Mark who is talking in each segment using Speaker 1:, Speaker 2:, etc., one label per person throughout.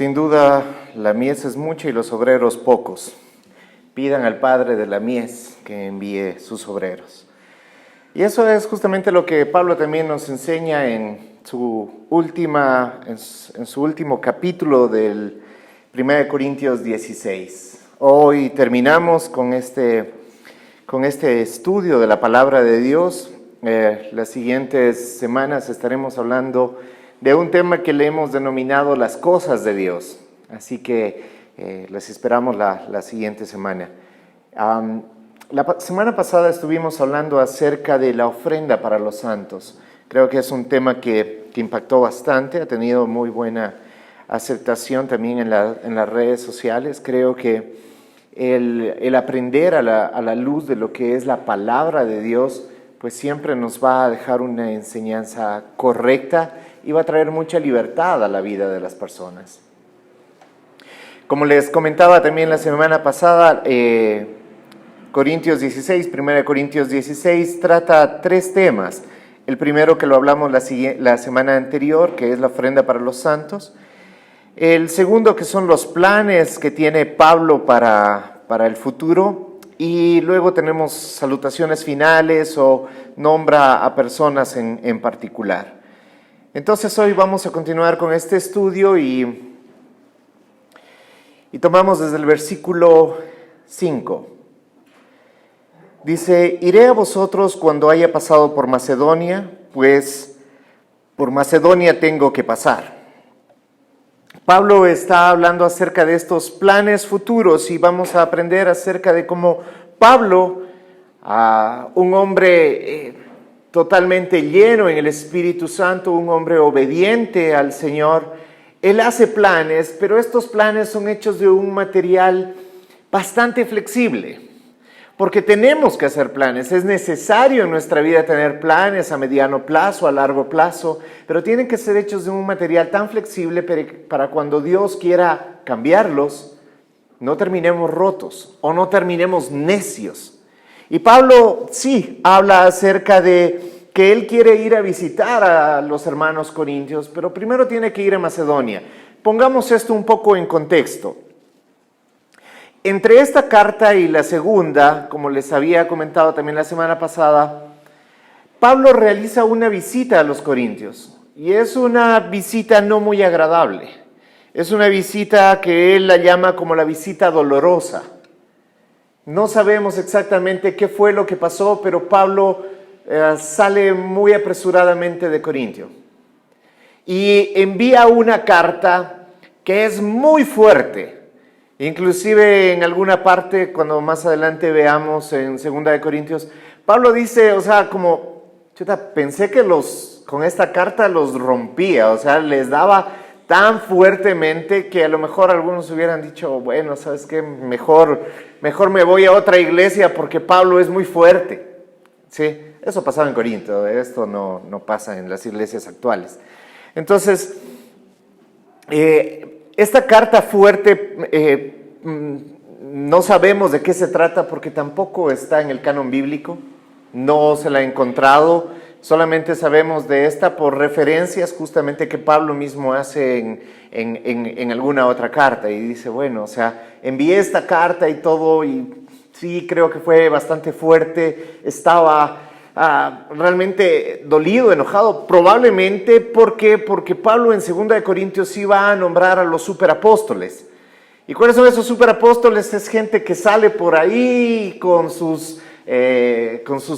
Speaker 1: Sin duda, la mies es mucha y los obreros pocos. Pidan al Padre de la mies que envíe sus obreros. Y eso es justamente lo que Pablo también nos enseña en su último capítulo del 1 Corintios 16. Hoy terminamos con este estudio de la palabra de Dios. Las siguientes semanas estaremos hablando de un tema que le hemos denominado las cosas de Dios. Así que les esperamos la siguiente semana. La semana pasada estuvimos hablando acerca de la ofrenda para los santos. Creo que es un tema que impactó bastante, ha tenido muy buena aceptación también en las redes sociales. Creo que el aprender a la luz de lo que es la palabra de Dios, pues siempre nos va a dejar una enseñanza correcta y va a traer mucha libertad a la vida de las personas. Como les comentaba también la semana pasada, Corintios 16, 1 Corintios 16 trata tres temas. El primero que lo hablamos la semana anterior, que es la ofrenda para los santos. El segundo, que son los planes que tiene Pablo para el futuro. Y luego tenemos salutaciones finales o nombra a personas en particular. Entonces hoy vamos a continuar con este estudio y tomamos desde el versículo 5. Dice: iré a vosotros cuando haya pasado por Macedonia, pues por Macedonia tengo que pasar. Pablo está hablando acerca de estos planes futuros y vamos a aprender acerca de cómo Pablo, un hombre totalmente lleno en el Espíritu Santo, un hombre obediente al Señor, él hace planes, pero estos planes son hechos de un material bastante flexible. Porque tenemos que hacer planes, es necesario en nuestra vida tener planes a mediano plazo, a largo plazo, pero tienen que ser hechos de un material tan flexible para cuando Dios quiera cambiarlos, no terminemos rotos o no terminemos necios. Y Pablo sí habla acerca de que él quiere ir a visitar a los hermanos corintios, pero primero tiene que ir a Macedonia. Pongamos esto un poco en contexto. Entre esta carta y la segunda, como les había comentado también la semana pasada, Pablo realiza una visita a los corintios. Y es una visita no muy agradable. Es una visita que él la llama como la visita dolorosa. No sabemos exactamente qué fue lo que pasó, pero Pablo sale muy apresuradamente de Corintio. Y envía una carta que es muy fuerte. Inclusive en alguna parte, cuando más adelante veamos en 2 de Corintios, Pablo dice, pensé que con esta carta los rompía, les daba tan fuertemente que a lo mejor algunos hubieran dicho, bueno, ¿sabes qué? Mejor me voy a otra iglesia porque Pablo es muy fuerte. Sí, eso pasaba en Corinto, esto no pasa en las iglesias actuales. Entonces, esta carta fuerte, no sabemos de qué se trata porque tampoco está en el canon bíblico, no se la he encontrado, solamente sabemos de esta por referencias justamente que Pablo mismo hace en alguna otra carta y dice, envié esta carta y todo y sí, creo que fue bastante fuerte, estaba realmente dolido, enojado, probablemente porque Pablo en 2 de Corintios iba a nombrar a los superapóstoles. ¿Y cuáles son esos superapóstoles? Es gente que sale por ahí con sus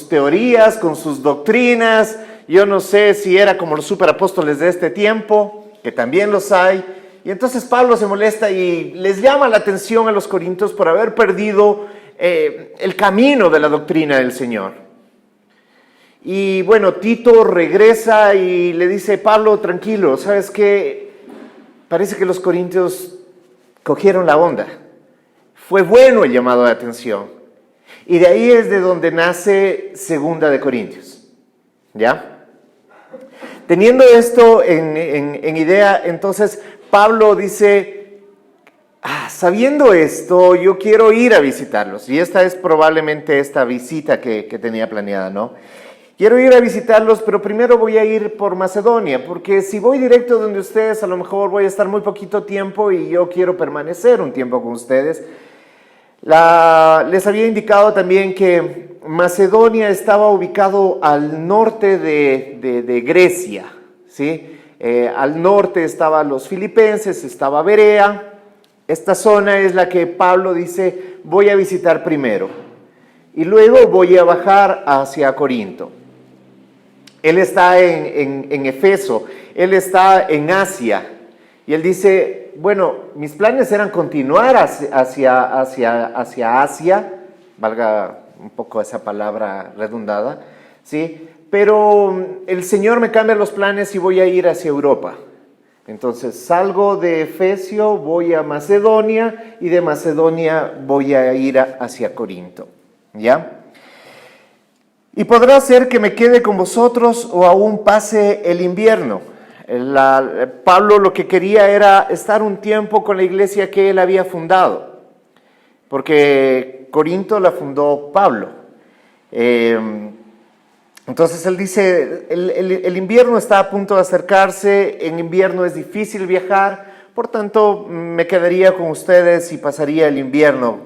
Speaker 1: teorías, con sus doctrinas. Yo no sé si era como los superapóstoles de este tiempo, que también los hay. Y entonces Pablo se molesta y les llama la atención a los corintios por haber perdido el camino de la doctrina del Señor. Y bueno, Tito regresa y le dice, Pablo, tranquilo, ¿sabes qué? Parece que los corintios cogieron la onda. Fue bueno el llamado de atención. Y de ahí es de donde nace 2 de Corintios. ¿Ya? Teniendo esto en idea, entonces Pablo dice, sabiendo esto, yo quiero ir a visitarlos. Y esta es probablemente esta visita que tenía planeada, ¿no? Quiero ir a visitarlos, pero primero voy a ir por Macedonia, porque si voy directo donde ustedes, a lo mejor voy a estar muy poquito tiempo y yo quiero permanecer un tiempo con ustedes. Les había indicado también que Macedonia estaba ubicado al norte de Grecia, ¿sí? Al norte estaban los filipenses, estaba Berea. Esta zona es la que Pablo dice, voy a visitar primero. Y luego voy a bajar hacia Corinto. Él está en Efeso, él está en Asia. Y él dice, bueno, mis planes eran continuar hacia Asia, valga un poco esa palabra redundada, ¿sí? Pero el Señor me cambia los planes y voy a ir hacia Europa. Entonces salgo de Efesio, voy a Macedonia y de Macedonia voy a ir hacia Corinto, ¿ya? Y podrá ser que me quede con vosotros o aún pase el invierno. Pablo lo que quería era estar un tiempo con la iglesia que él había fundado, porque Corinto la fundó Pablo. Entonces él dice, el invierno está a punto de acercarse, en invierno es difícil viajar, por tanto me quedaría con ustedes y pasaría el invierno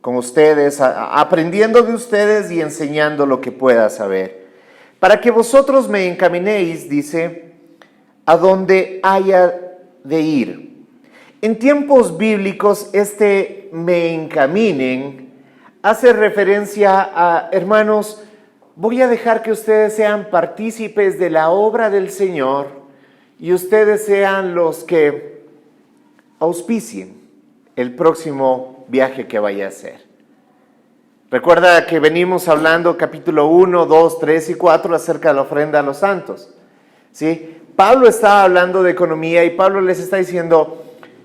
Speaker 1: con ustedes, aprendiendo de ustedes y enseñando lo que pueda saber. Para que vosotros me encaminéis, dice, a donde haya de ir. En tiempos bíblicos, me encaminen hace referencia a, hermanos, voy a dejar que ustedes sean partícipes de la obra del Señor y ustedes sean los que auspicien el próximo viaje que vaya a hacer. Recuerda que venimos hablando capítulo 1, 2, 3 y 4 acerca de la ofrenda a los santos, ¿sí? Pablo está hablando de economía y Pablo les está diciendo,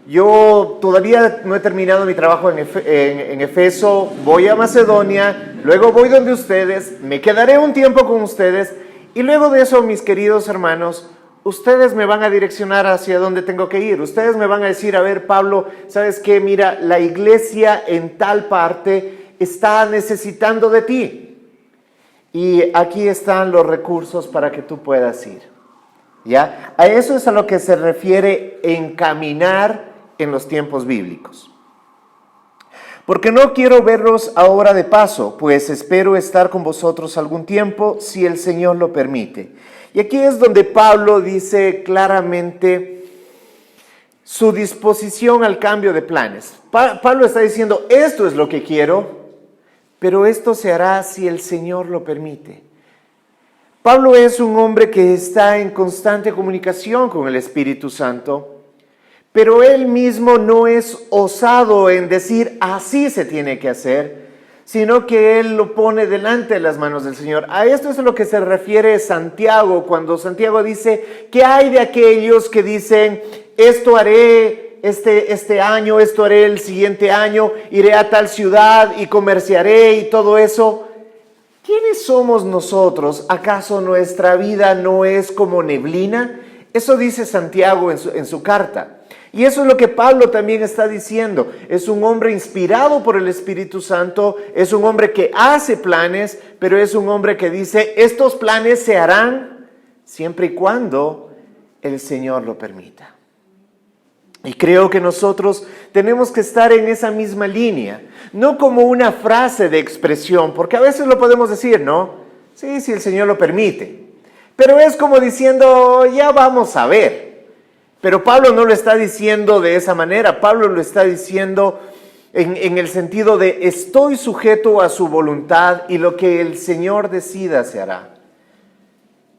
Speaker 1: yo todavía no he terminado mi trabajo en Efeso, voy a Macedonia, luego voy donde ustedes, me quedaré un tiempo con ustedes y luego de eso, mis queridos hermanos, ustedes me van a direccionar hacia dónde tengo que ir. Ustedes me van a decir, a ver, Pablo, ¿sabes qué? Mira, la iglesia en tal parte está necesitando de ti. Y aquí están los recursos para que tú puedas ir. ¿Ya? A eso es a lo que se refiere encaminar en los tiempos bíblicos. Porque no quiero verlos ahora de paso, pues espero estar con vosotros algún tiempo, si el Señor lo permite. Y aquí es donde Pablo dice claramente su disposición al cambio de planes. Pablo está diciendo, esto es lo que quiero, pero esto se hará si el Señor lo permite. Pablo es un hombre que está en constante comunicación con el Espíritu Santo, pero él mismo no es osado en decir, así se tiene que hacer, sino que él lo pone delante de las manos del Señor. A esto es a lo que se refiere Santiago, cuando Santiago dice, ¿qué hay de aquellos que dicen, esto haré este año, esto haré el siguiente año, iré a tal ciudad y comerciaré y todo eso? ¿Quiénes somos nosotros? ¿Acaso nuestra vida no es como neblina? Eso dice Santiago en su carta. Y eso es lo que Pablo también está diciendo. Es un hombre inspirado por el Espíritu Santo, es un hombre que hace planes, pero es un hombre que dice, estos planes se harán siempre y cuando el Señor lo permita. Y creo que nosotros tenemos que estar en esa misma línea, no como una frase de expresión, porque a veces lo podemos decir, ¿no? Sí, si el Señor lo permite. Pero es como diciendo, ya vamos a ver. Pero Pablo no lo está diciendo de esa manera, Pablo lo está diciendo en el sentido de estoy sujeto a su voluntad y lo que el Señor decida se hará.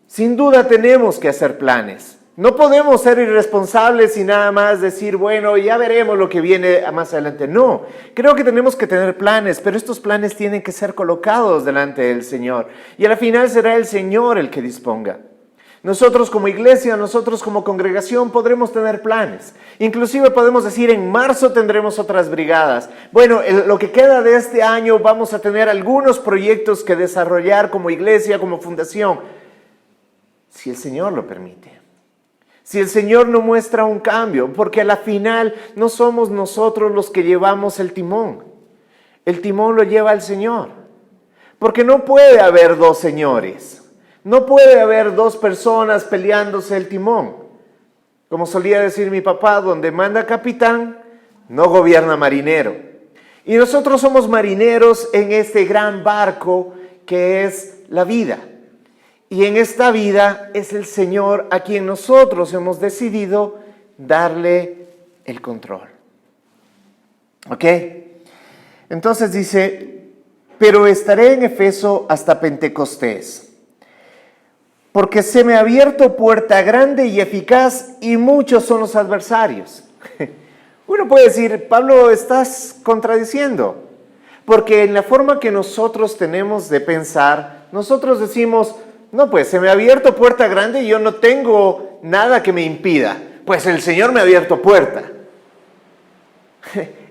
Speaker 1: Sin duda tenemos que hacer planes. No podemos ser irresponsables y nada más decir, bueno, ya veremos lo que viene más adelante. No, creo que tenemos que tener planes, pero estos planes tienen que ser colocados delante del Señor. Y al final será el Señor el que disponga. Nosotros como iglesia, nosotros como congregación podremos tener planes. Inclusive podemos decir, en marzo tendremos otras brigadas. Bueno, lo que queda de este año vamos a tener algunos proyectos que desarrollar como iglesia, como fundación. Si el Señor lo permite. Si el Señor no muestra un cambio, porque a la final no somos nosotros los que llevamos el timón. El timón lo lleva el Señor. Porque no puede haber dos señores. No puede haber dos personas peleándose el timón. Como solía decir mi papá, donde manda capitán, no gobierna marinero. Y nosotros somos marineros en este gran barco que es la vida. Y en esta vida es el Señor a quien nosotros hemos decidido darle el control. ¿Ok? Entonces dice, pero estaré en Éfeso hasta Pentecostés, porque se me ha abierto puerta grande y eficaz y muchos son los adversarios. Uno puede decir, Pablo, estás contradiciendo, porque en la forma que nosotros tenemos de pensar, nosotros decimos, no, pues se me ha abierto puerta grande y yo no tengo nada que me impida, pues el Señor me ha abierto puerta.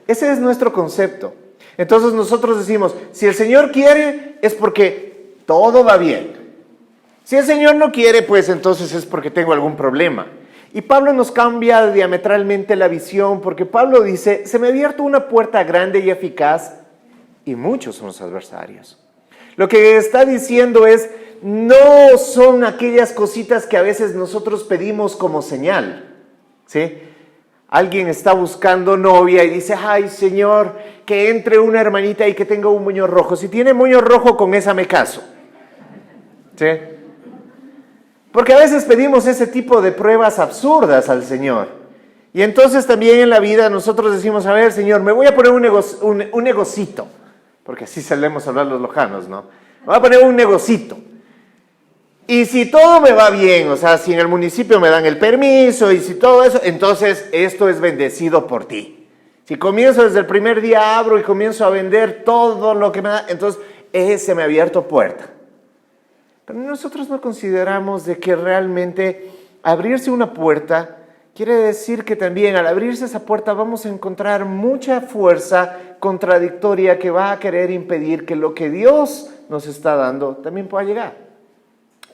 Speaker 1: Ese es nuestro concepto. Entonces nosotros decimos, si el Señor quiere es porque todo va bien. Si el Señor no quiere, pues entonces es porque tengo algún problema. Y Pablo nos cambia diametralmente la visión, porque Pablo dice, se me ha abierto una puerta grande y eficaz y muchos son los adversarios. Lo que está diciendo es, no son aquellas cositas que a veces nosotros pedimos como señal, ¿sí? Alguien está buscando novia y dice, ay Señor, que entre una hermanita y que tenga un moño rojo. Si tiene moño rojo, con esa me caso. ¿Sí? Porque a veces pedimos ese tipo de pruebas absurdas al Señor. Y entonces también en la vida nosotros decimos, a ver Señor, me voy a poner un negocito. Porque así solemos hablar los lojanos, ¿no? Me voy a poner un negocito. Y si todo me va bien, o sea, si en el municipio me dan el permiso y si todo eso, entonces esto es bendecido por ti. Si comienzo desde el primer día, abro y comienzo a vender todo lo que me da, entonces se me ha abierto puerta. Pero nosotros no consideramos de que realmente abrirse una puerta quiere decir que también al abrirse esa puerta vamos a encontrar mucha fuerza contradictoria que va a querer impedir que lo que Dios nos está dando también pueda llegar.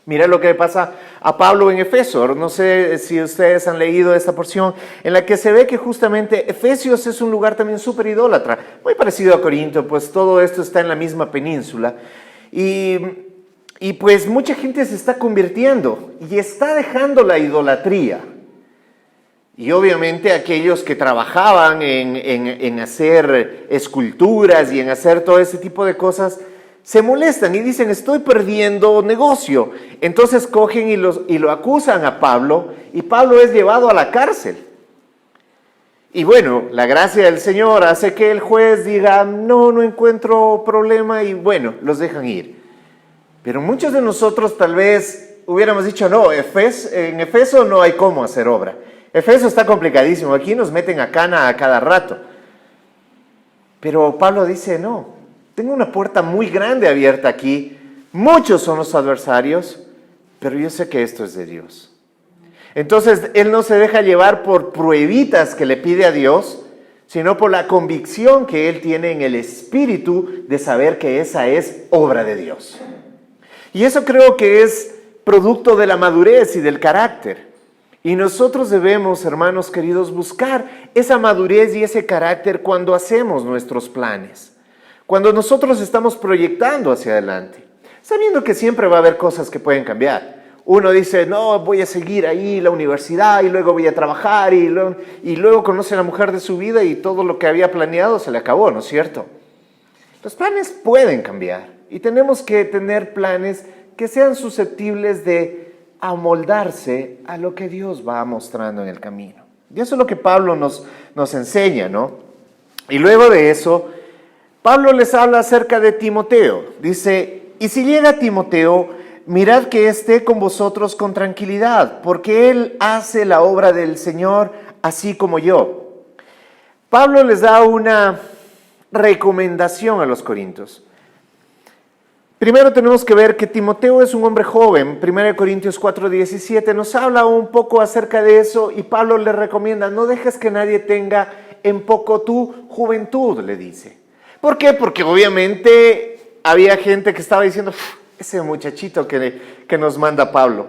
Speaker 1: Mira lo que pasa a Pablo en Éfeso. No sé si ustedes han leído esta porción en la que se ve que justamente Efesios es un lugar también súper idólatra, muy parecido a Corinto, pues todo esto está en la misma península. Y pues mucha gente se está convirtiendo y está dejando la idolatría. Y obviamente aquellos que trabajaban en hacer esculturas y en hacer todo ese tipo de cosas, se molestan y dicen, estoy perdiendo negocio. Entonces cogen y lo acusan a Pablo y Pablo es llevado a la cárcel. Y bueno, la gracia del Señor hace que el juez diga, no encuentro problema y bueno, los dejan ir. Pero muchos de nosotros tal vez hubiéramos dicho, no, en Éfeso no hay cómo hacer obra. Éfeso está complicadísimo, aquí nos meten a cana a cada rato. Pero Pablo dice, no, tengo una puerta muy grande abierta aquí, muchos son los adversarios, pero yo sé que esto es de Dios. Entonces, él no se deja llevar por pruebitas que le pide a Dios, sino por la convicción que él tiene en el espíritu de saber que esa es obra de Dios. Y eso creo que es producto de la madurez y del carácter. Y nosotros debemos, hermanos queridos, buscar esa madurez y ese carácter cuando hacemos nuestros planes. Cuando nosotros estamos proyectando hacia adelante, sabiendo que siempre va a haber cosas que pueden cambiar. Uno dice, no, voy a seguir ahí la universidad y luego voy a trabajar y luego conoce a la mujer de su vida y todo lo que había planeado se le acabó, ¿no es cierto? Los planes pueden cambiar y tenemos que tener planes que sean susceptibles de amoldarse a lo que Dios va mostrando en el camino. Y eso es lo que Pablo nos enseña, ¿no? Y luego de eso, Pablo les habla acerca de Timoteo. Dice, y si llega Timoteo, mirad que esté con vosotros con tranquilidad, porque él hace la obra del Señor así como yo. Pablo les da una recomendación a los corintios. Primero tenemos que ver que Timoteo es un hombre joven. 1 Corintios 4:17 nos habla un poco acerca de eso y Pablo le recomienda, no dejes que nadie tenga en poco tu juventud, le dice. ¿Por qué? Porque obviamente había gente que estaba diciendo, ese muchachito que nos manda Pablo.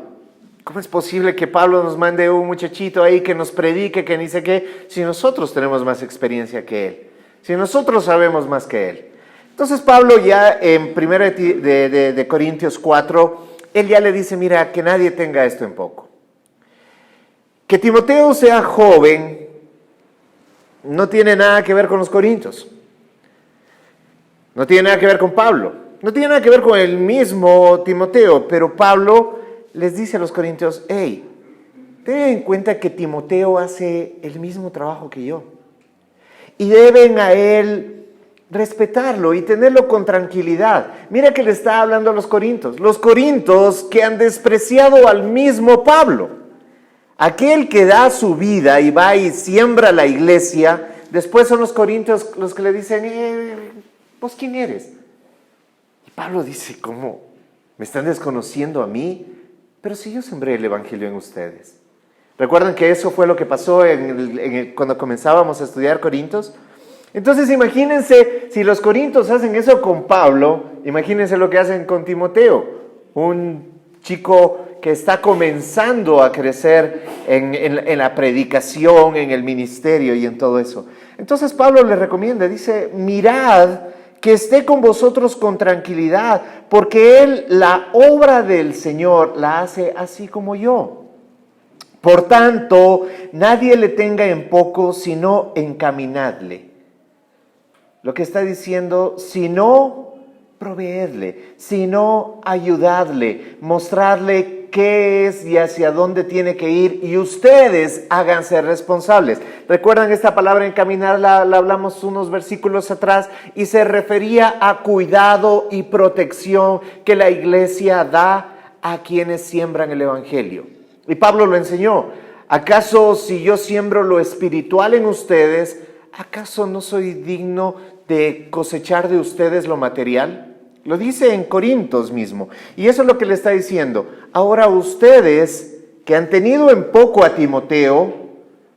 Speaker 1: ¿Cómo es posible que Pablo nos mande un muchachito ahí que nos predique, que ni sé qué, si nosotros tenemos más experiencia que él? Si nosotros sabemos más que él. Entonces Pablo ya en 1 de Corintios 4, él ya le dice, mira, que nadie tenga esto en poco. Que Timoteo sea joven no tiene nada que ver con los corintios. No tiene nada que ver con Pablo. No tiene nada que ver con el mismo Timoteo. Pero Pablo les dice a los corintios, hey, ten en cuenta que Timoteo hace el mismo trabajo que yo. Y deben a él respetarlo y tenerlo con tranquilidad. Mira que le está hablando a los corintios. Los corintios que han despreciado al mismo Pablo. Aquel que da su vida y va y siembra la iglesia, después son los corintios los que le dicen, ¿vos quién eres? Y Pablo dice, ¿cómo? ¿Me están desconociendo a mí? Pero si yo sembré el evangelio en ustedes. ¿Recuerdan que eso fue lo que pasó cuando comenzábamos a estudiar Corintios? Entonces imagínense, si los corintios hacen eso con Pablo, imagínense lo que hacen con Timoteo, un chico que está comenzando a crecer en la predicación, en el ministerio y en todo eso. Entonces Pablo le recomienda, dice, mirad que esté con vosotros con tranquilidad, porque él la obra del Señor la hace así como yo. Por tanto, nadie le tenga en poco, sino encaminadle. Lo que está diciendo, sino proveerle, sino ayudarle, mostrarle qué es y hacia dónde tiene que ir, y ustedes háganse responsables. ¿Recuerdan esta palabra encaminar? La hablamos unos versículos atrás y se refería a cuidado y protección que la iglesia da a quienes siembran el evangelio. Y Pablo lo enseñó. ¿Acaso si yo siembro lo espiritual en ustedes, acaso no soy digno de cosechar de ustedes lo material? Lo dice en Corintios mismo. Y eso es lo que le está diciendo. Ahora ustedes, que han tenido en poco a Timoteo,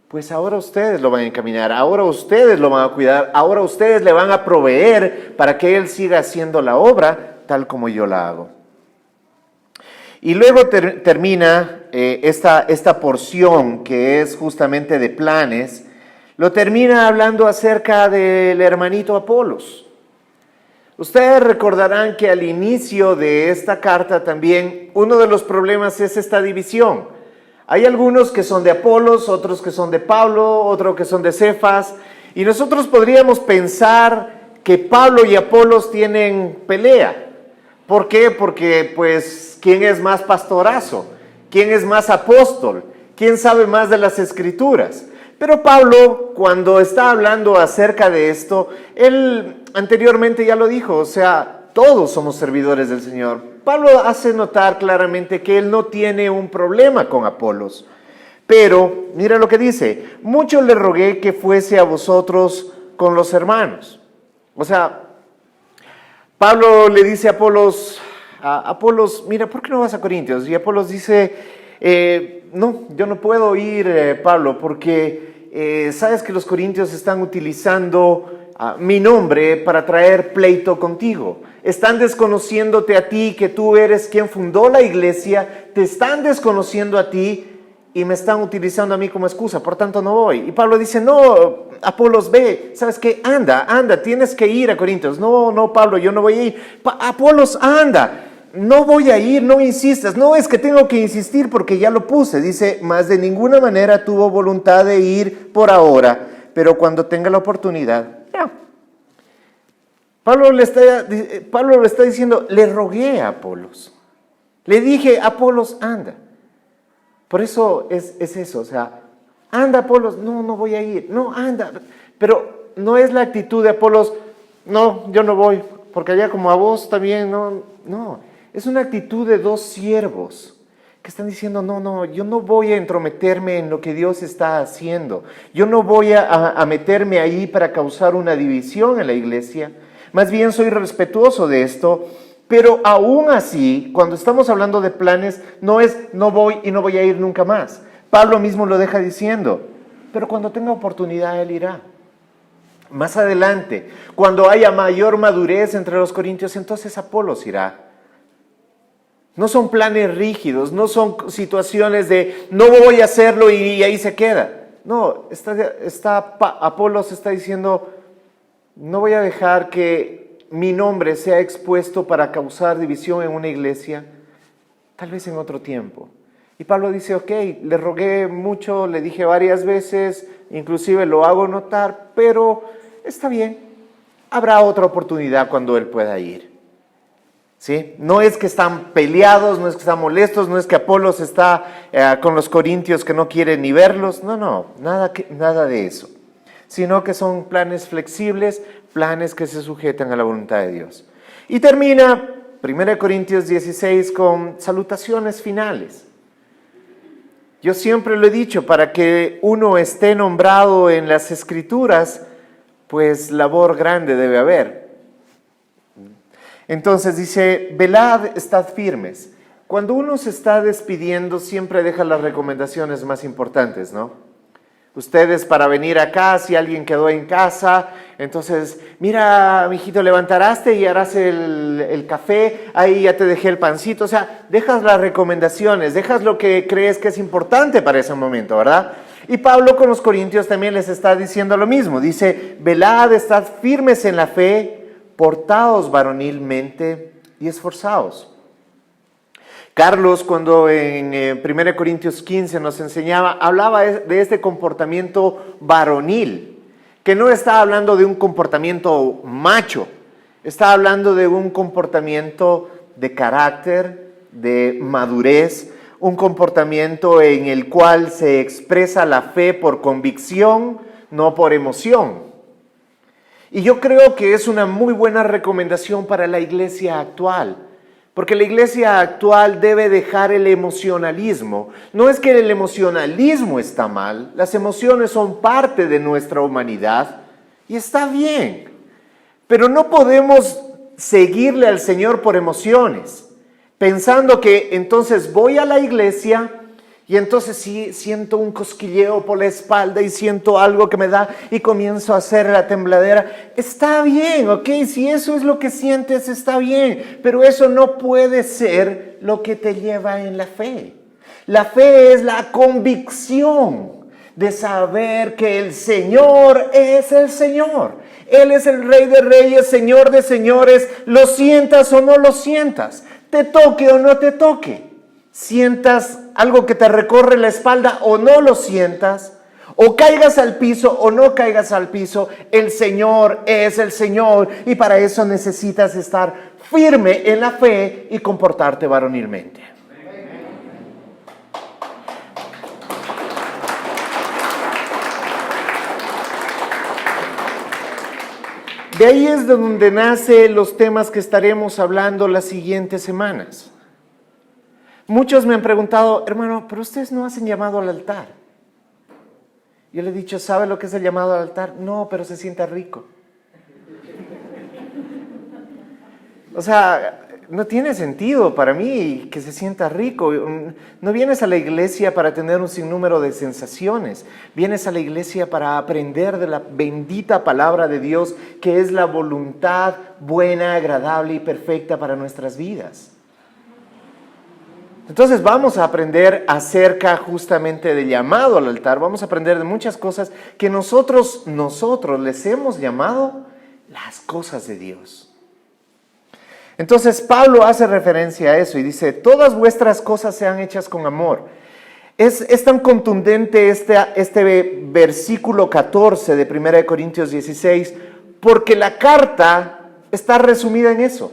Speaker 1: pues ahora ustedes lo van a encaminar, ahora ustedes lo van a cuidar, ahora ustedes le van a proveer para que él siga haciendo la obra tal como yo la hago. Y luego termina esta porción que es justamente de planes, lo termina hablando acerca del hermanito Apolos. Ustedes recordarán que al inicio de esta carta también uno de los problemas es esta división. Hay algunos que son de Apolos, otros que son de Pablo, otros que son de Cefas, y nosotros podríamos pensar que Pablo y Apolos tienen pelea. ¿Por qué? Porque, pues, ¿quién es más pastorazo? ¿Quién es más apóstol? ¿Quién sabe más de las Escrituras? Pero Pablo, cuando está hablando acerca de esto, él anteriormente ya lo dijo, o sea, todos somos servidores del Señor. Pablo hace notar claramente que él no tiene un problema con Apolos. Pero, mira lo que dice, mucho le rogué que fuese a vosotros con los hermanos. O sea, Pablo le dice a Apolos, mira, ¿por qué no vas a Corintios? Y Apolos dice, no, yo no puedo ir, Pablo, porque sabes que los corintios están utilizando mi nombre para traer pleito contigo. Están desconociéndote a ti, que tú eres quien fundó la iglesia, te están desconociendo a ti y me están utilizando a mí como excusa, por tanto no voy. Y Pablo dice, no, Apolos, ve, ¿sabes qué? Anda, tienes que ir a Corintios. No, Pablo, yo no voy a ir. Apolos, anda. No voy a ir, no insistas. No, es que tengo que insistir porque ya lo puse. Dice, mas de ninguna manera tuvo voluntad de ir por ahora, pero cuando tenga la oportunidad, ya. Pablo le está diciendo, le rogué a Apolos. Le dije, Apolos, anda. Por eso es eso, o sea, anda Apolos, no voy a ir, no, anda. Pero no es la actitud de Apolos, no, yo no voy, porque allá como a vos también, no. Es una actitud de dos siervos que están diciendo, no, yo no voy a entrometerme en lo que Dios está haciendo. Yo no voy a meterme ahí para causar una división en la iglesia. Más bien soy respetuoso de esto, pero aún así, cuando estamos hablando de planes, no es no voy y no voy a ir nunca más. Pablo mismo lo deja diciendo, pero cuando tenga oportunidad él irá. Más adelante, cuando haya mayor madurez entre los corintios, entonces Apolos irá. No son planes rígidos, no son situaciones de no voy a hacerlo y ahí se queda. No, Apolos está diciendo, no voy a dejar que mi nombre sea expuesto para causar división en una iglesia, tal vez en otro tiempo. Y Pablo dice, ok, le rogué mucho, le dije varias veces, inclusive lo hago notar, pero está bien, habrá otra oportunidad cuando él pueda ir. ¿Sí? No es que están peleados, no es que están molestos, no es que Apolos está con los corintios que no quieren ni verlos, no, nada de eso. Sino que son planes flexibles, planes que se sujetan a la voluntad de Dios. Y termina 1 Corintios 16 con salutaciones finales. Yo siempre lo he dicho, para que uno esté nombrado en las Escrituras, pues labor grande debe haber. Entonces dice, velad, estad firmes. Cuando uno se está despidiendo, siempre deja las recomendaciones más importantes, ¿no? Ustedes para venir acá, si alguien quedó en casa, entonces, mira, mijito, levantarás y harás el café, ahí ya te dejé el pancito. O sea, dejas las recomendaciones, dejas lo que crees que es importante para ese momento, ¿verdad? Y Pablo con los corintios también les está diciendo lo mismo. Dice, velad, estad firmes en la fe, portaos varonilmente y esforzaos. Carlos, cuando en 1 Corintios 15 nos enseñaba, hablaba de este comportamiento varonil, que no está hablando de un comportamiento macho, está hablando de un comportamiento de carácter, de madurez, un comportamiento en el cual se expresa la fe por convicción, no por emoción. Y yo creo que es una muy buena recomendación para la iglesia actual, porque la iglesia actual debe dejar el emocionalismo. No es que el emocionalismo está mal, las emociones son parte de nuestra humanidad y está bien, pero no podemos seguirle al Señor por emociones, pensando que entonces voy a la iglesia y entonces sí siento un cosquilleo por la espalda y siento algo que me da y comienzo a hacer la tembladera. Está bien, ¿ok? Si eso es lo que sientes, está bien. Pero eso no puede ser lo que te lleva en la fe. La fe es la convicción de saber que el Señor es el Señor. Él es el Rey de Reyes, Señor de Señores. Lo sientas o no lo sientas. Te toque o no te toque. Sientas algo que te recorre la espalda o no lo sientas, o caigas al piso o no caigas al piso, el Señor es el Señor y para eso necesitas estar firme en la fe y comportarte varonilmente. De ahí es de donde nacen los temas que estaremos hablando las siguientes semanas. Muchos me han preguntado, hermano, pero ustedes no hacen llamado al altar. Yo le he dicho, ¿sabe lo que es el llamado al altar? No, pero se sienta rico. O sea, no tiene sentido para mí que se sienta rico. No vienes a la iglesia para tener un sinnúmero de sensaciones. Vienes a la iglesia para aprender de la bendita palabra de Dios, que es la voluntad buena, agradable y perfecta para nuestras vidas. Entonces vamos a aprender acerca justamente del llamado al altar, vamos a aprender de muchas cosas que nosotros les hemos llamado las cosas de Dios. Entonces Pablo hace referencia a eso y dice, todas vuestras cosas sean hechas con amor. Es tan contundente este versículo 14 de 1 Corintios 16, porque la carta está resumida en eso.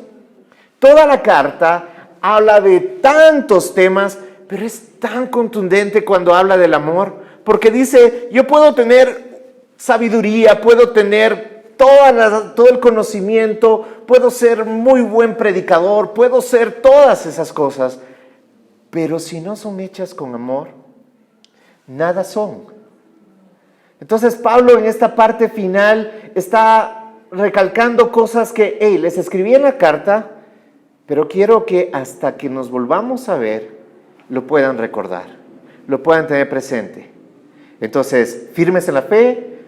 Speaker 1: Toda la carta habla de tantos temas, pero es tan contundente cuando habla del amor, porque dice, yo puedo tener sabiduría, puedo tener todo el conocimiento, puedo ser muy buen predicador, puedo ser todas esas cosas, pero si no son hechas con amor, nada son. Entonces Pablo en esta parte final está recalcando cosas que, les escribí en la carta, pero quiero que hasta que nos volvamos a ver, lo puedan recordar, lo puedan tener presente. Entonces, firmes en la fe,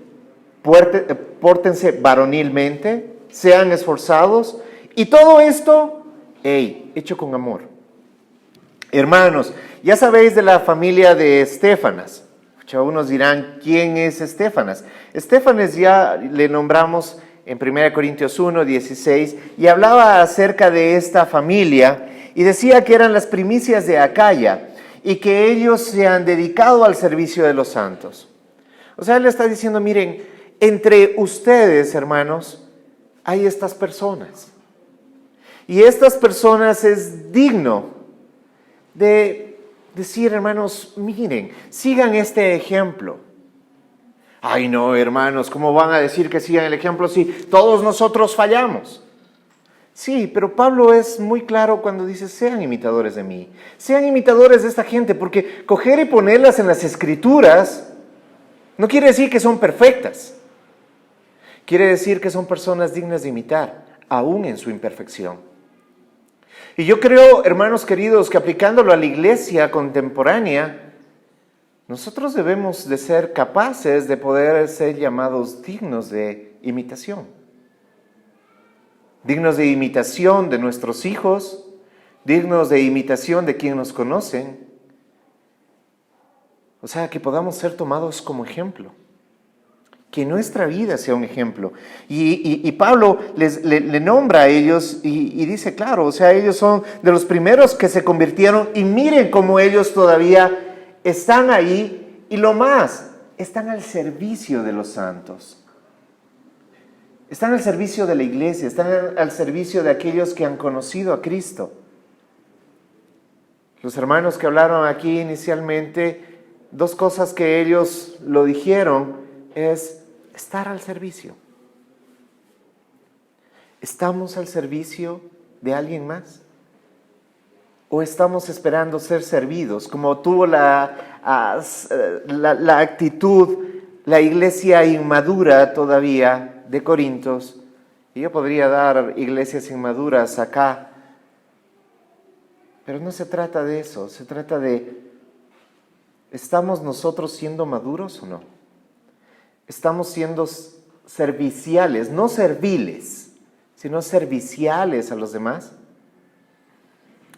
Speaker 1: pórtense varonilmente, sean esforzados, y todo esto, hecho con amor. Hermanos, ya sabéis de la familia de Estéfanas. Unos dirán, ¿quién es Estéfanas? Estéfanas ya le nombramos en 1 Corintios 1, 16, y hablaba acerca de esta familia y decía que eran las primicias de Acaya y que ellos se han dedicado al servicio de los santos. O sea, él está diciendo, miren, entre ustedes, hermanos, hay estas personas. Y estas personas es digno de decir, hermanos, miren, sigan este ejemplo. Ay, no, hermanos, ¿cómo van a decir que sigan el ejemplo si todos nosotros fallamos? Sí, pero Pablo es muy claro cuando dice, sean imitadores de mí, sean imitadores de esta gente, porque coger y ponerlas en las Escrituras no quiere decir que son perfectas. Quiere decir que son personas dignas de imitar, aún en su imperfección. Y yo creo, hermanos queridos, que aplicándolo a la iglesia contemporánea, nosotros debemos de ser capaces de poder ser llamados dignos de imitación. Dignos de imitación de nuestros hijos, dignos de imitación de quienes nos conocen. O sea, que podamos ser tomados como ejemplo. Que nuestra vida sea un ejemplo. Y Pablo le nombra a ellos y dice, claro, o sea, ellos son de los primeros que se convirtieron y miren cómo ellos todavía están ahí y lo más, están al servicio de los santos. Están al servicio de la iglesia, están al servicio de aquellos que han conocido a Cristo. Los hermanos que hablaron aquí inicialmente, dos cosas que ellos lo dijeron es estar al servicio. ¿Estamos al servicio de alguien más? ¿O estamos esperando ser servidos? Como tuvo la actitud, la iglesia inmadura todavía de Corintios. Y yo podría dar iglesias inmaduras acá. Pero no se trata de eso, se trata de, ¿estamos nosotros siendo maduros o no? Estamos siendo serviciales, no serviles, sino serviciales a los demás.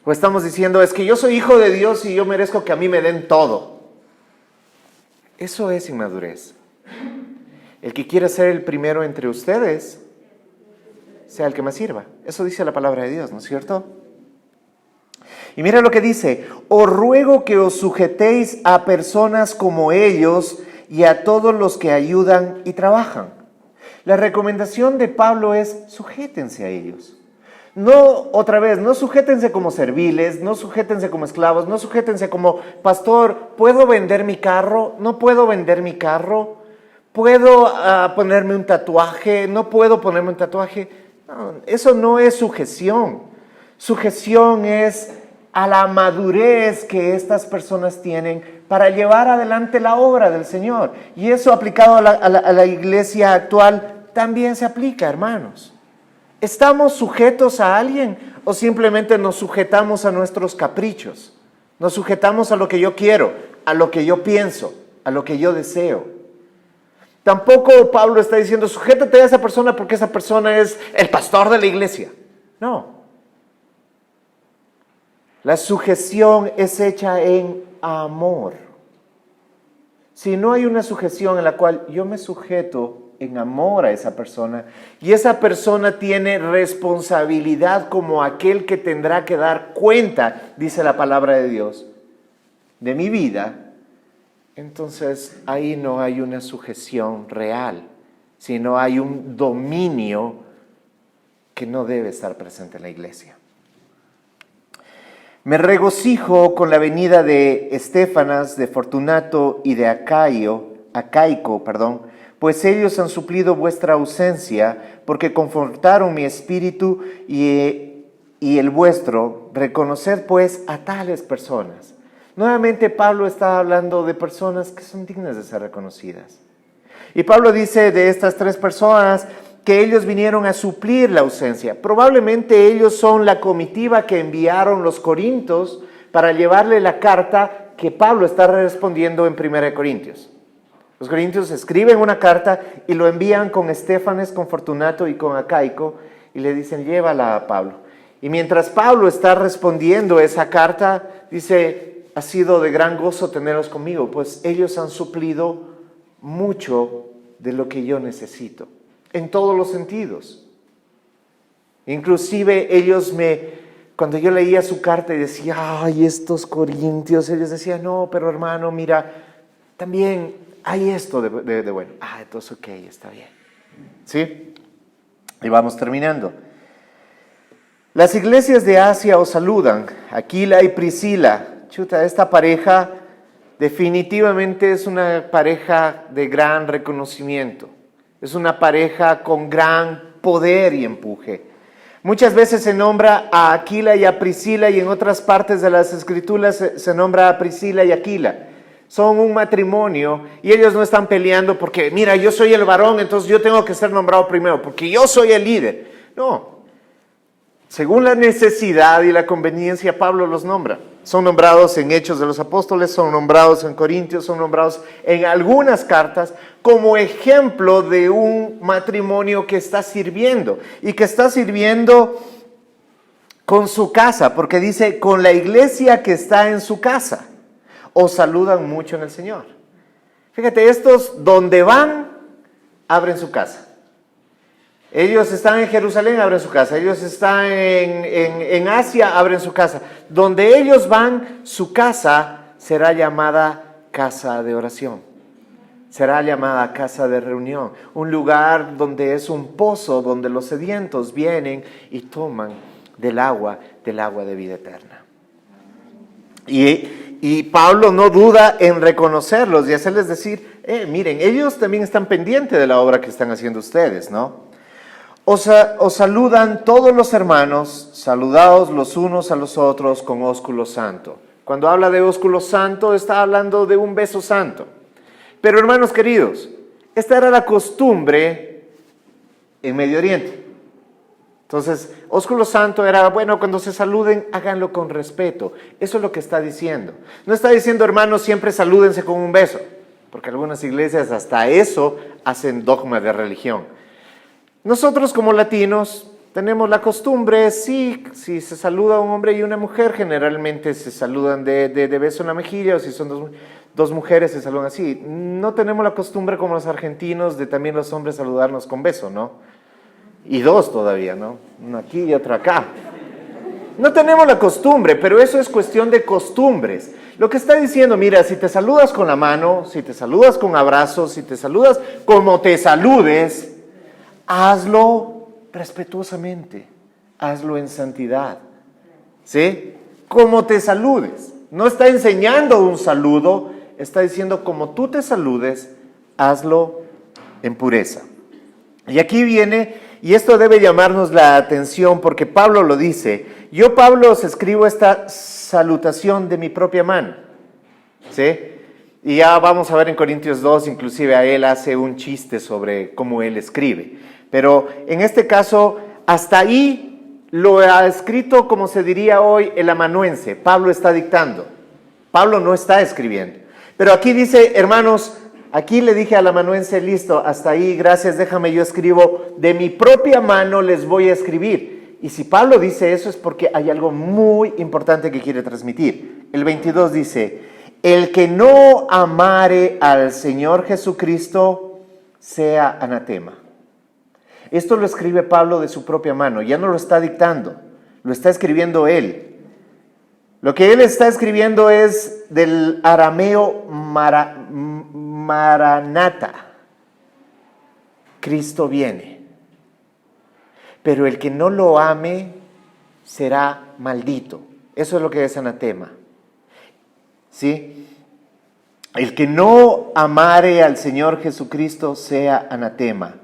Speaker 1: O estamos diciendo, es que yo soy hijo de Dios y yo merezco que a mí me den todo. Eso es inmadurez. El que quiera ser el primero entre ustedes, sea el que más sirva. Eso dice la palabra de Dios, ¿no es cierto? Y mira lo que dice, os ruego que os sujetéis a personas como ellos y a todos los que ayudan y trabajan. La recomendación de Pablo es, sujétense a ellos. No, otra vez, no sujétense como serviles, no sujétense como esclavos, no sujétense como, pastor, ¿puedo vender mi carro? ¿No puedo vender mi carro? ¿Puedo ponerme un tatuaje? ¿No puedo ponerme un tatuaje? No, eso no es sujeción. Sujeción es a la madurez que estas personas tienen para llevar adelante la obra del Señor. Y eso aplicado a la iglesia actual también se aplica, hermanos. ¿Estamos sujetos a alguien o simplemente nos sujetamos a nuestros caprichos? Nos sujetamos a lo que yo quiero, a lo que yo pienso, a lo que yo deseo. Tampoco Pablo está diciendo, sujétate a esa persona porque esa persona es el pastor de la iglesia. No. La sujeción es hecha en amor. Si no hay una sujeción en la cual yo me sujeto en amor a esa persona y esa persona tiene responsabilidad como aquel que tendrá que dar cuenta, dice la palabra de Dios, de mi vida, entonces ahí no hay una sujeción real, sino hay un dominio que no debe estar presente en la iglesia. Me regocijo con la venida de Estéfanas, de Fortunato y de Acaico, pues ellos han suplido vuestra ausencia, porque confortaron mi espíritu y el vuestro. Reconoced pues a tales personas. Nuevamente Pablo está hablando de personas que son dignas de ser reconocidas. Y Pablo dice de estas tres personas que ellos vinieron a suplir la ausencia. Probablemente ellos son la comitiva que enviaron los corintios para llevarle la carta que Pablo está respondiendo en 1 Corintios. Los corintios escriben una carta y lo envían con Estéfanes, con Fortunato y con Acaico y le dicen, llévala a Pablo. Y mientras Pablo está respondiendo esa carta, dice, ha sido de gran gozo tenerlos conmigo, pues ellos han suplido mucho de lo que yo necesito. en todos los sentidos. Inclusive cuando yo leía su carta y decía, ay, estos corintios, ellos decían, no, pero hermano, mira, también hay esto de bueno. Entonces, ok, está bien. ¿Sí? Y vamos terminando. Las iglesias de Asia os saludan, Aquila y Priscila. Chuta, esta pareja definitivamente es una pareja de gran reconocimiento. Es una pareja con gran poder y empuje. Muchas veces se nombra a Aquila y a Priscila, y en otras partes de las Escrituras se nombra a Priscila y Aquila. Son un matrimonio y ellos no están peleando porque, mira, yo soy el varón, entonces yo tengo que ser nombrado primero, porque yo soy el líder. No. Según la necesidad y la conveniencia, Pablo los nombra. Son nombrados en Hechos de los Apóstoles, son nombrados en Corintios, son nombrados en algunas cartas como ejemplo de un matrimonio que está sirviendo y que está sirviendo con su casa, porque dice, con la iglesia que está en su casa, os saludan mucho en el Señor. Fíjate, estos donde van, abren su casa. Ellos están en Jerusalén, abren su casa. Ellos están en Asia, abren su casa. Donde ellos van, su casa será llamada casa de oración. Será llamada casa de reunión. Un lugar donde es un pozo, donde los sedientos vienen y toman del agua de vida eterna. Y Pablo no duda en reconocerlos y hacerles decir, miren, ellos también están pendientes de la obra que están haciendo ustedes, ¿no? Os saludan todos los hermanos, saludaos los unos a los otros con ósculo santo. Cuando habla de ósculo santo, está hablando de un beso santo. Pero hermanos queridos, esta era la costumbre en Medio Oriente. Entonces, ósculo santo era, bueno, cuando se saluden, háganlo con respeto. Eso es lo que está diciendo. No está diciendo, hermanos, siempre salúdense con un beso, porque algunas iglesias hasta eso hacen dogma de religión. Nosotros como latinos tenemos la costumbre, sí, si se saluda a un hombre y una mujer, generalmente se saludan de beso en la mejilla, o si son dos mujeres se saludan así. No tenemos la costumbre como los argentinos de también los hombres saludarnos con beso, ¿no? Y dos todavía, ¿no? Uno aquí y otro acá. No tenemos la costumbre, pero eso es cuestión de costumbres. Lo que está diciendo, mira, si te saludas con la mano, si te saludas con abrazos, si te saludas como te saludes, hazlo respetuosamente, hazlo en santidad, ¿sí? Como te saludes. No está enseñando un saludo, está diciendo como tú te saludes, hazlo en pureza. Y aquí viene, y esto debe llamarnos la atención porque Pablo lo dice, yo Pablo os escribo esta salutación de mi propia mano, ¿sí? Y ya vamos a ver en Corintios 2, inclusive a él hace un chiste sobre cómo él escribe. Pero en este caso, hasta ahí lo ha escrito, como se diría hoy, el amanuense. Pablo está dictando. Pablo no está escribiendo. Pero aquí dice, hermanos, aquí le dije al amanuense, listo, hasta ahí, gracias, déjame yo escribo. De mi propia mano les voy a escribir. Y si Pablo dice eso es porque hay algo muy importante que quiere transmitir. El 22 dice, el que no amare al Señor Jesucristo sea anatema. Esto lo escribe Pablo de su propia mano, ya no lo está dictando, lo está escribiendo él. Lo que él está escribiendo es del arameo maranata. Cristo viene. Pero el que no lo ame será maldito. Eso es lo que es anatema. ¿Sí? El que no amare al Señor Jesucristo sea anatema.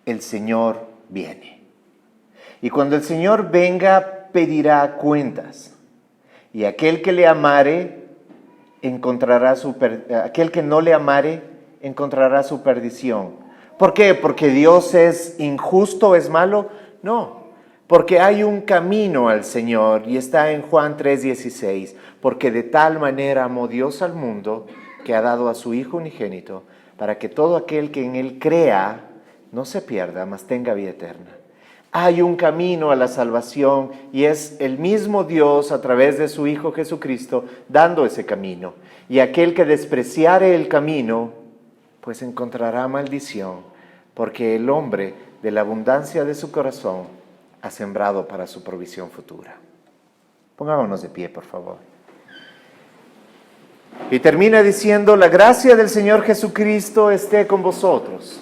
Speaker 1: El Señor viene. Y cuando el Señor venga, pedirá cuentas. Y aquel que le amare, aquel que no le amare, encontrará su perdición. ¿Por qué? ¿Porque Dios es injusto, es malo? No, porque hay un camino al Señor y está en Juan 3:16. Porque de tal manera amó Dios al mundo que ha dado a su Hijo unigénito, para que todo aquel que en Él crea no se pierda, mas tenga vida eterna. Hay un camino a la salvación y es el mismo Dios a través de su Hijo Jesucristo dando ese camino. Y aquel que despreciare el camino, pues encontrará maldición, porque el hombre de la abundancia de su corazón, ha sembrado para su provisión futura. Pongámonos de pie, por favor. Y termina diciendo: la gracia del Señor Jesucristo esté con vosotros.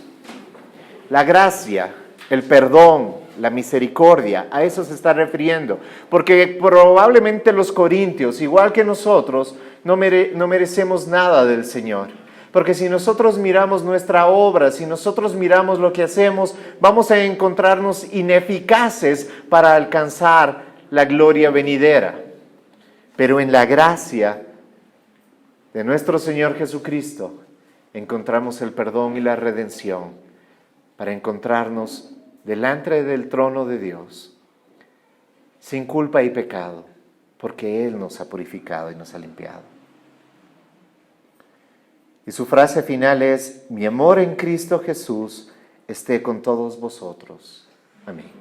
Speaker 1: La gracia, el perdón, la misericordia, a eso se está refiriendo. Porque probablemente los corintios, igual que nosotros, no merecemos nada del Señor. Porque si nosotros miramos nuestra obra, si nosotros miramos lo que hacemos, vamos a encontrarnos ineficaces para alcanzar la gloria venidera. Pero en la gracia de nuestro Señor Jesucristo encontramos el perdón y la redención para encontrarnos delante del trono de Dios, sin culpa y pecado, porque Él nos ha purificado y nos ha limpiado. Y su frase final es: mi amor en Cristo Jesús esté con todos vosotros. Amén.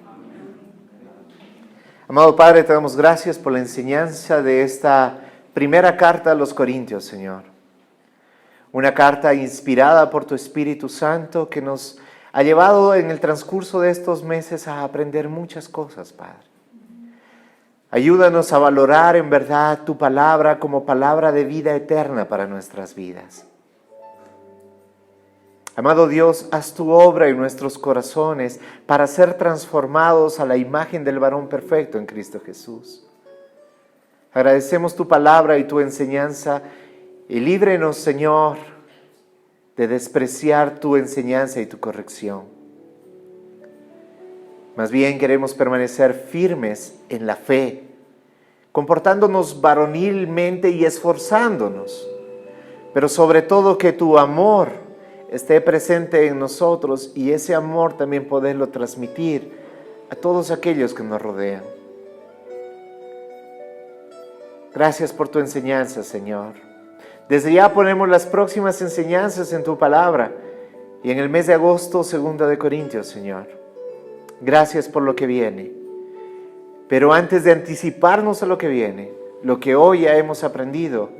Speaker 1: Amado Padre, te damos gracias por la enseñanza de esta primera carta a los Corintios, Señor. Una carta inspirada por tu Espíritu Santo que nos ha llevado en el transcurso de estos meses a aprender muchas cosas, Padre. Ayúdanos a valorar en verdad tu palabra como palabra de vida eterna para nuestras vidas. Amado Dios, haz tu obra en nuestros corazones para ser transformados a la imagen del varón perfecto en Cristo Jesús. Agradecemos tu palabra y tu enseñanza y líbrenos, Señor, de despreciar tu enseñanza y tu corrección. Más bien queremos permanecer firmes en la fe, comportándonos varonilmente y esforzándonos, pero sobre todo que tu amor esté presente en nosotros y ese amor también poderlo transmitir a todos aquellos que nos rodean. Gracias por tu enseñanza, Señor. Desde ya ponemos las próximas enseñanzas en tu palabra y en el mes de agosto, 2 de Corintios, Señor. Gracias por lo que viene. Pero antes de anticiparnos a lo que viene, lo que hoy ya hemos aprendido,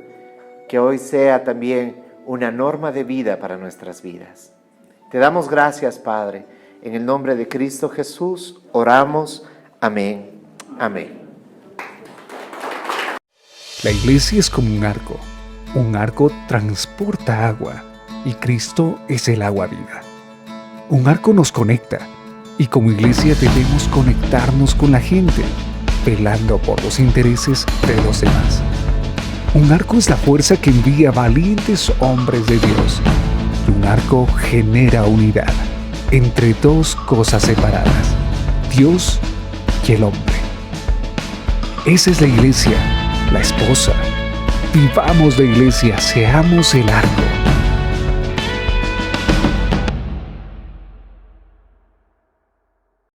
Speaker 1: que hoy sea también una norma de vida para nuestras vidas. Te damos gracias, Padre. En el nombre de Cristo Jesús oramos. Amén. Amén.
Speaker 2: La iglesia es como un arco. Un arco transporta agua y Cristo es el agua viva. Un arco nos conecta y como iglesia debemos conectarnos con la gente, velando por los intereses de los demás. Un arco es la fuerza que envía valientes hombres de Dios. Y un arco genera unidad entre dos cosas separadas, Dios y el hombre. Esa es la iglesia, la esposa. Vivamos la iglesia, seamos el arco.